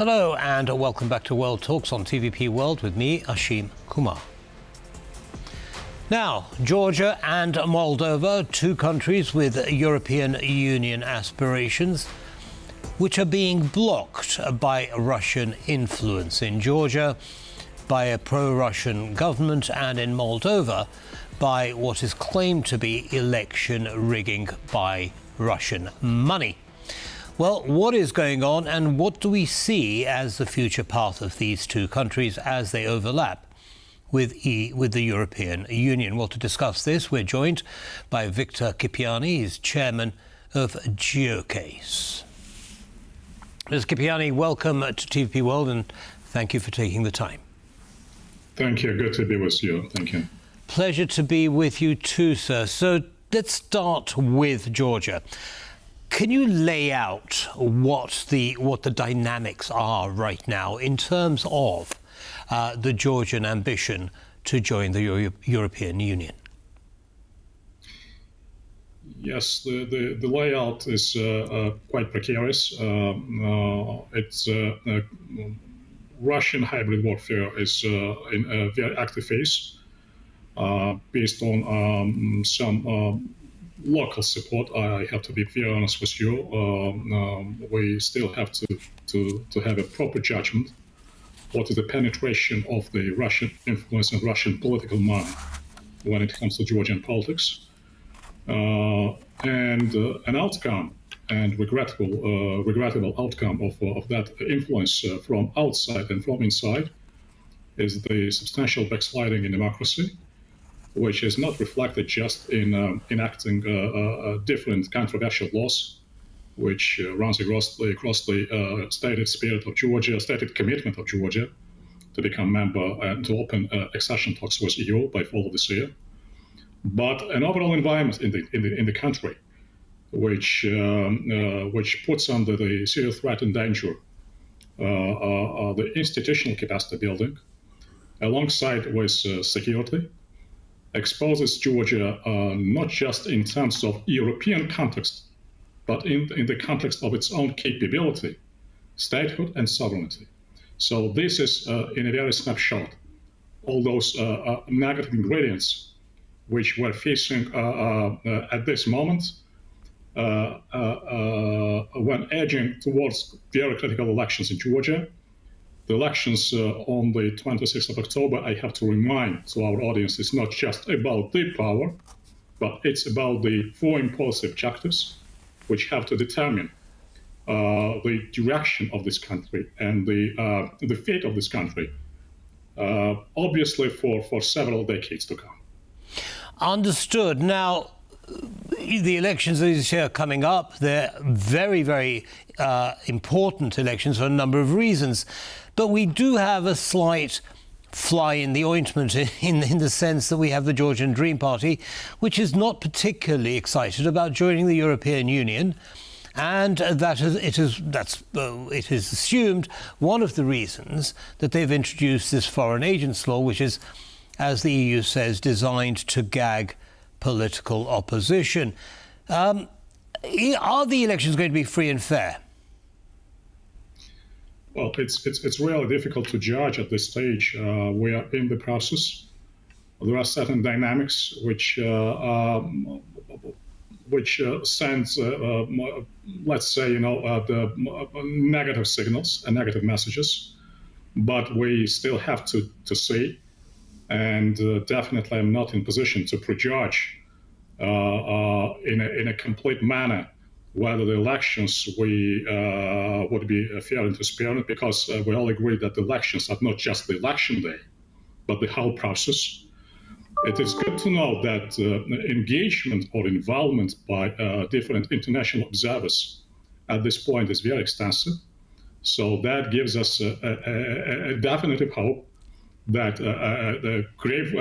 Hello and welcome back to World Talks on TVP World with me, Ashim Kumar. Now, Georgia and Moldova, two countries with European Union aspirations, which are being blocked by Russian influence. In Georgia, by a pro-Russian government, and in Moldova, by what is claimed to be election rigging by Russian money. Well, what is going on and what do we see as the future path of these two countries as they overlap with the European Union? Well, to discuss this, we're joined by Victor Kipiani. He's chairman of Geocase. Mr. Kipiani, welcome to TVP World and thank you for taking the time. Thank you. Good to be with you. Thank you. Pleasure to be with you too, sir. So let's start with Georgia. Can you lay out what the dynamics are right now in terms of the Georgian ambition to join the European Union? Yes, the layout is quite precarious. It's Russian hybrid warfare is in a very active phase, based on some local support. I have to be very honest with you. We still have to have a proper judgment. What is the penetration of the Russian influence and Russian political mind when it comes to Georgian politics? And an outcome, and regrettable outcome of that influence from outside and from inside is the substantial backsliding in democracy, which is not reflected just in enacting different controversial laws, which runs across the stated spirit of Georgia, stated commitment of Georgia to become member and to open accession talks with EU by fall of this year. But an overall environment in the country, which puts under the serious threat and danger the institutional capacity building, alongside with security, exposes Georgia not just in terms of European context, but in the context of its own capability, statehood and sovereignty. So this is, in a very snapshot, all those negative ingredients which we're facing at this moment when edging towards very critical elections in Georgia. The elections on the 26th of October, I have to remind to our audience, is not just about the power, but it's about the foreign policy objectives, which have to determine the direction of this country and the fate of this country, obviously for several decades to come. Understood. Now, the elections this year coming up, they're very, very important elections for a number of reasons. But we do have a slight fly in the ointment in the sense that we have the Georgian Dream Party, which is not particularly excited about joining the European Union. And it is assumed one of the reasons that they've introduced this foreign agents law, which is, as the EU says, designed to gag political opposition. Are the elections going to be free and fair? Well, it's really difficult to judge at this stage. We are in the process. There are certain dynamics which sends, let's say, the negative signals and negative messages. But we still have to see. And definitely, I'm not in position to prejudge in a complete manner whether the elections would be fair and transparent, because we all agree that the elections are not just the election day, but the whole process. It is good to know that engagement or involvement by different international observers at this point is very extensive. So that gives us a definitive hope that the grave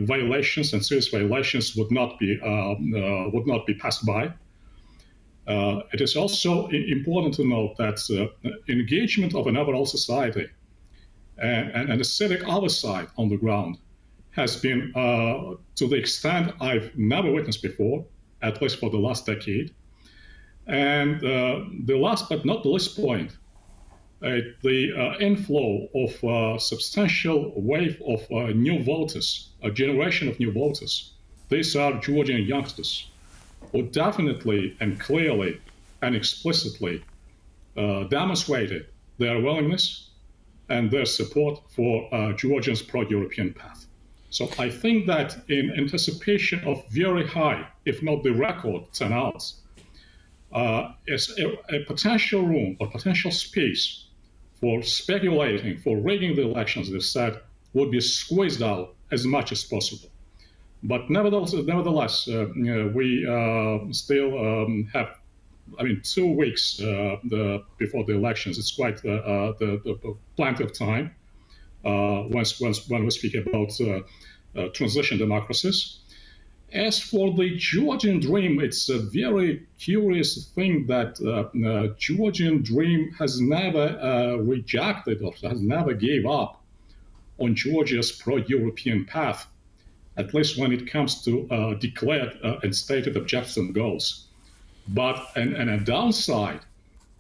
violations and serious violations would not be passed by. It is also important to note that engagement of an overall society and a civic oversight on the ground has been, to the extent I've never witnessed before, at least for the last decade. And the last but not the least point the inflow of a substantial wave of new voters, a generation of new voters. These are Georgian youngsters who definitely and clearly and explicitly demonstrated their willingness and their support for Georgia's pro-European path. So I think that in anticipation of very high, if not the record turnouts, is a potential room or potential space for speculating, for rigging the elections, they've said, would be squeezed out as much as possible. But nevertheless, we still have, 2 weeks before the elections. It's quite plenty of time when we speak about transition democracies. As for the Georgian dream, it's a very curious thing that Georgian dream has never rejected or has never gave up on Georgia's pro-European path, at least when it comes to declared and stated objectives and goals. But and a downside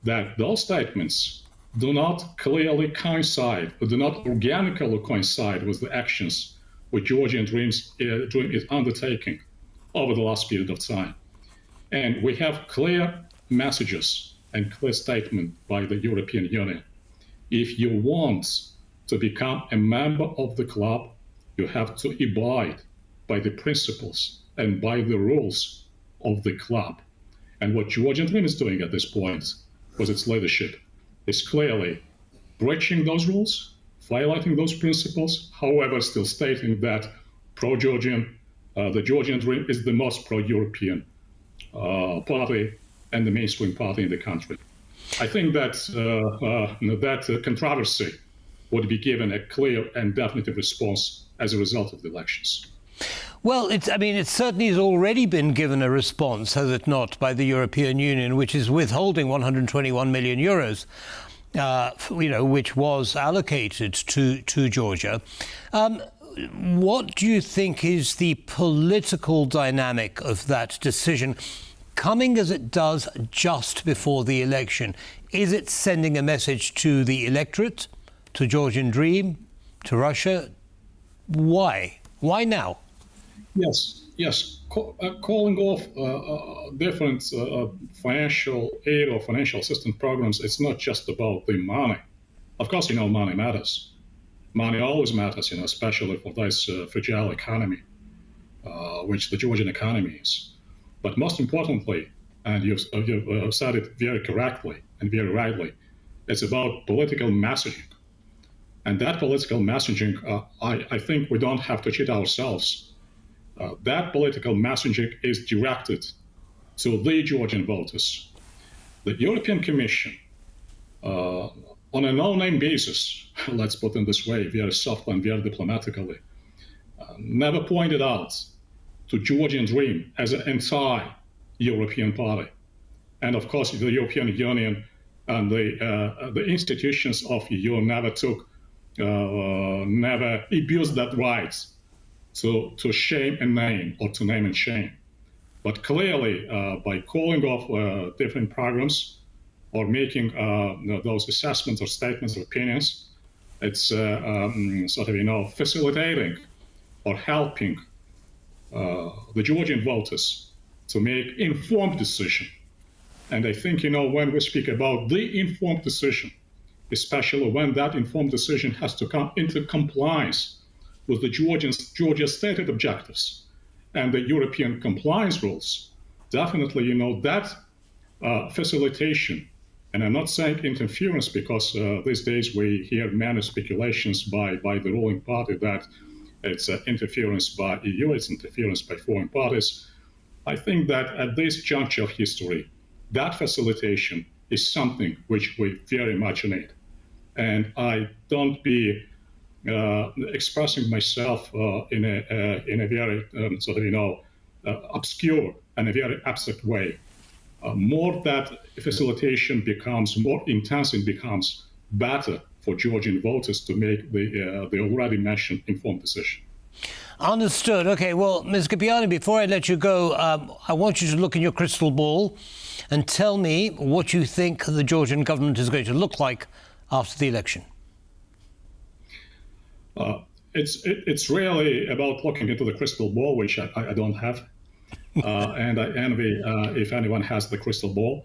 that those statements do not clearly coincide, or do not organically coincide with the actions which Georgian dream is undertaking over the last period of time. And we have clear messages and clear statement by the European Union. If you want to become a member of the club, you have to abide by the principles and by the rules of the club. And what Georgian Dream is doing at this point, with its leadership, is clearly breaching those rules, violating those principles, however, still stating that pro-Georgian, the Georgian Dream is the most pro-European party and the mainstream party in the country. I think that that controversy would be given a clear and definitive response as a result of the elections. Well, it certainly has already been given a response, has it not, by the European Union, which is withholding 121 million euros, which was allocated to Georgia. What do you think is the political dynamic of that decision, coming as it does just before the election? Is it sending a message to the electorate, to Georgian Dream, to Russia? Why? Why now? Yes. Calling off different financial aid or financial assistance programs, it's not just about the money. Of course, money matters. Money always matters, especially for this fragile economy, which the Georgian economy is. But most importantly, and you've said it very correctly and very rightly, it's about political messaging. And that political messaging, I think we don't have to cheat ourselves. That political messaging is directed to the Georgian voters. The European Commission, on a no-name basis, let's put it this way, very softly and very diplomatically, never pointed out to Georgian Dream as an anti-European party. And of course, the European Union and the institutions of EU never abused that right to shame and name, or to name and shame. But clearly, by calling off different programs or making those assessments or statements or opinions, it's facilitating or helping the Georgian voters to make informed decision. And I think, when we speak about the informed decision, especially when that informed decision has to come into compliance with the Georgia's stated objectives and the European compliance rules, definitely, that facilitation, and I'm not saying interference, because these days we hear many speculations by the ruling party that it's interference by EU, it's interference by foreign parties. I think that at this juncture of history, that facilitation is something which we very much need. And I don't be expressing myself in a very obscure and a very abstract way. More that facilitation becomes more intense, and becomes better for Georgian voters to make the already mentioned informed decision. Understood. Okay, well, Ms. Kipiani, before I let you go, I want you to look in your crystal ball and tell me what you think the Georgian government is going to look like after the election? It's really about looking into the crystal ball, which I don't have. And I envy if anyone has the crystal ball.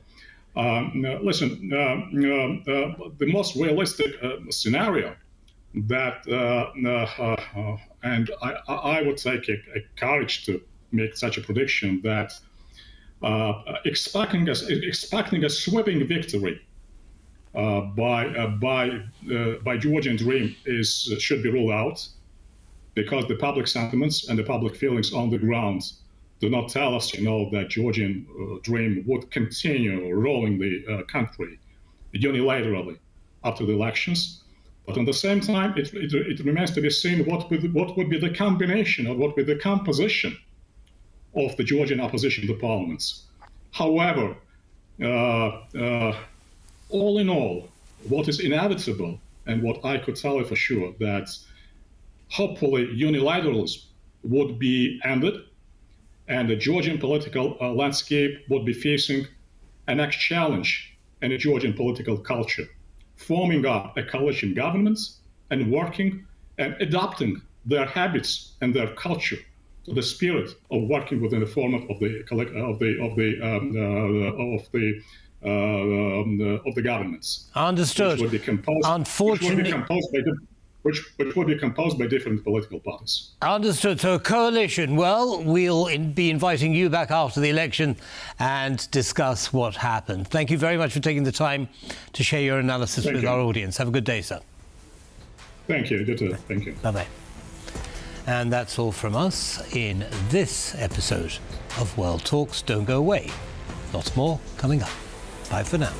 Listen, the most realistic scenario that, and I would take a courage to make such a prediction, that expecting a sweeping victory by Georgian Dream should be ruled out, because the public sentiments and the public feelings on the ground do not tell us, that Georgian Dream would continue ruling the country unilaterally after the elections. But at the same time, it remains to be seen what would be the combination, or what would be the composition of the Georgian opposition to parliaments. However, all in all, what is inevitable, and what I could tell you for sure, that hopefully unilateralism would be ended, and the Georgian political landscape would be facing a next challenge in the Georgian political culture, forming up a coalition government and working and adopting their habits and their culture to the spirit of working within the format of the governments. Understood. Which would be composed, Unfortunately, which would be composed by different political parties. Understood. So a coalition. Well, we'll be inviting you back after the election and discuss what happened. Thank you very much for taking the time to share your analysis with our audience. Have a good day, sir. Thank you. You too. Thank you. Bye-bye. And that's all from us in this episode of World Talks. Don't go away. Lots more coming up. Bye for now.